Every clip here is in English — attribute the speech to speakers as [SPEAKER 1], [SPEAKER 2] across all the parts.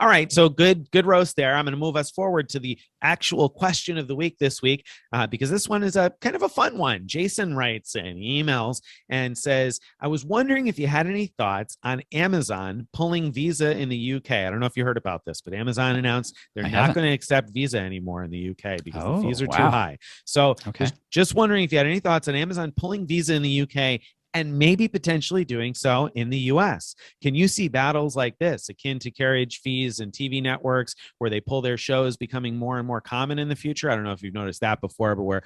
[SPEAKER 1] All right, so good roast there. I'm going to move us forward to the actual question of the week this week, because this one is a kind of a fun one. Jason writes in emails and says, I was wondering if you had any thoughts on Amazon pulling Visa in the UK. I don't know if you heard about this, but Amazon announced they're
[SPEAKER 2] I
[SPEAKER 1] not
[SPEAKER 2] haven't.
[SPEAKER 1] going to accept Visa anymore in the UK because the
[SPEAKER 2] Oh,
[SPEAKER 1] fees are too
[SPEAKER 2] wow.
[SPEAKER 1] high. So
[SPEAKER 2] Okay.
[SPEAKER 1] was just wondering if you had any thoughts on Amazon pulling Visa in the UK and maybe potentially doing so in the US. Can you see battles like this, akin to carriage fees and TV networks, where they pull their shows becoming more and more common in the future? I don't know if you've noticed that before, but where,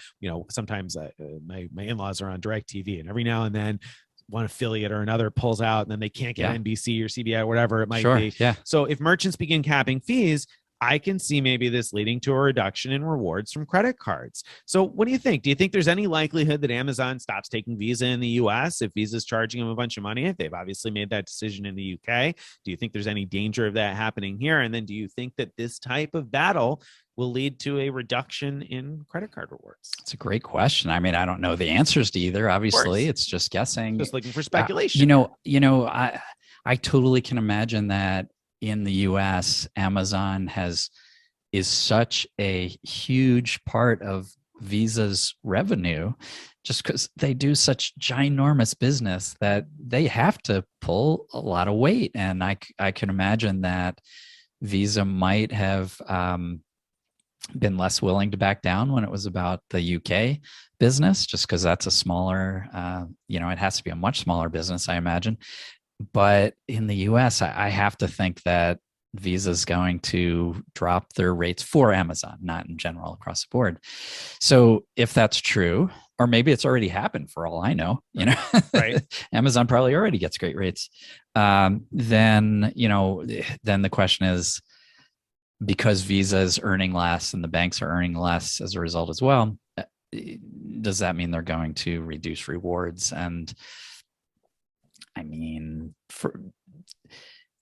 [SPEAKER 1] sometimes my in-laws are on DirecTV, and every now and then one affiliate or another pulls out, and then they can't get
[SPEAKER 2] Yeah.
[SPEAKER 1] NBC or CBI, whatever it might
[SPEAKER 2] Sure.
[SPEAKER 1] be.
[SPEAKER 2] Yeah.
[SPEAKER 1] So if merchants begin capping fees, I can see maybe this leading to a reduction in rewards from credit cards. So what do you think? Do you think there's any likelihood that Amazon stops taking Visa in the US if Visa's charging them a bunch of money? They've obviously made that decision in the UK. Do you think there's any danger of that happening here? And then do you think that this type of battle will lead to a reduction in credit card rewards?
[SPEAKER 2] It's a great question. I mean, I don't know the answers to either.
[SPEAKER 1] Of
[SPEAKER 2] Obviously,
[SPEAKER 1] course.
[SPEAKER 2] it's just guessing.
[SPEAKER 1] Just looking for
[SPEAKER 2] Uh,
[SPEAKER 1] speculation.
[SPEAKER 2] I totally can imagine that in the US, Amazon is such a huge part of Visa's revenue, just because they do such ginormous business that they have to pull a lot of weight. And I can imagine that Visa might have been less willing to back down when it was about the UK business, just because that's a smaller, it has to be a much smaller business, I imagine. But in the US, I have to think that Visa's going to drop their rates for Amazon, not in general across the board. So if that's true, or maybe it's already happened for all I know,
[SPEAKER 1] Right.
[SPEAKER 2] Amazon probably already gets great rates. Then the question is, because Visa is earning less and the banks are earning less as a result as well, does that mean they're going to reduce rewards? And I mean,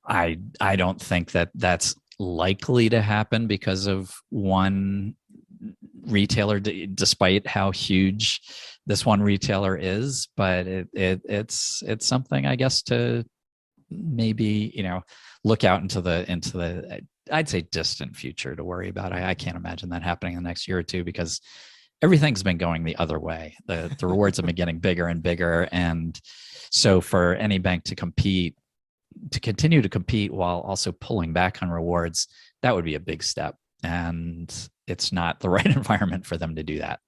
[SPEAKER 2] I don't think that that's likely to happen because of one retailer, despite how huge this one retailer is. But it's something, I guess, to maybe look out into the I'd say distant future to worry about. I can't imagine that happening in the next year or two, because everything's been going the other way. The rewards have been getting bigger and bigger, and so for any bank to continue to compete while also pulling back on rewards, that would be a big step, and it's not the right environment for them to do that.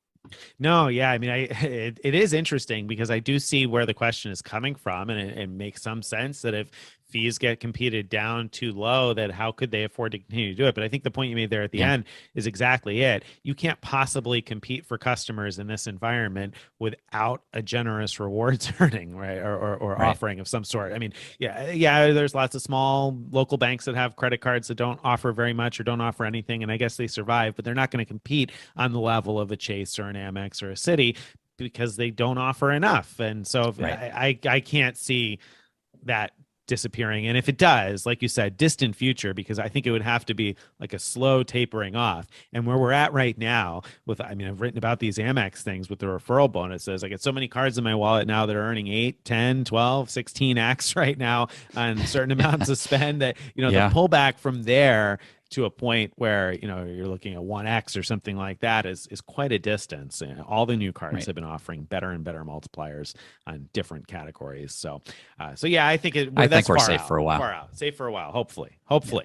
[SPEAKER 1] No, yeah. I mean, it is interesting because I do see where the question is coming from, and it makes some sense that if fees get competed down too low, that how could they afford to continue to do it? But I think the point you made there at the
[SPEAKER 2] Yeah.
[SPEAKER 1] end is exactly it. You can't possibly compete for customers in this environment without a generous rewards earning, right? Or
[SPEAKER 2] Right.
[SPEAKER 1] offering of some sort. I mean, yeah, there's lots of small local banks that have credit cards that don't offer very much or don't offer anything, and I guess they survive, but they're not going to compete on the level of a Chase or an Amex or a Citi because they don't offer enough. And so
[SPEAKER 2] Right.
[SPEAKER 1] I can't see that disappearing. And if it does, like you said, distant future, because I think it would have to be like a slow tapering off. And where we're at right now I've written about these Amex things with the referral bonuses. I get so many cards in my wallet now that are earning 8, 10, 12, 16x right now on certain amounts of spend that, the
[SPEAKER 2] Yeah.
[SPEAKER 1] pullback from there to a point where you're looking at 1x or something like that is quite a distance. And all the new cards
[SPEAKER 2] Right.
[SPEAKER 1] have been offering better and better multipliers on different categories. So yeah, I think
[SPEAKER 2] I think
[SPEAKER 1] that's
[SPEAKER 2] we're
[SPEAKER 1] far
[SPEAKER 2] safe
[SPEAKER 1] out,
[SPEAKER 2] for a while.
[SPEAKER 1] far out, safe for a while. Hopefully.
[SPEAKER 2] Yeah.